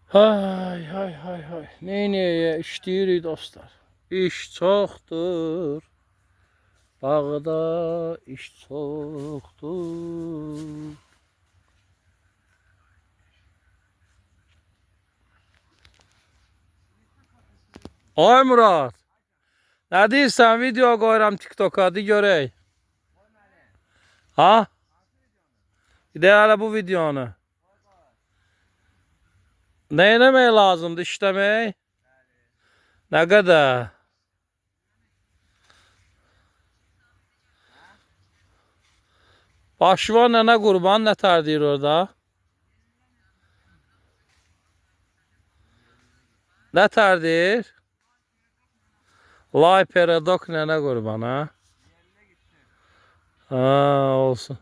Hay hay hay hay. Neyneye işleyirik dostlar. İş çoxdur. Bağda iş çoxdur. Ay Murat. Nə deyirsən? Video qoyuram TikTok'a. Hadi görək. Ha? Bir de hala bu videonu. Ne eləmək lazımdır? İşləmək? Nə qədər? Başva nənə qurban nə tər deyir orada? Nə tər deyir? Lay peradok nənə qurban ha? Ha olsun.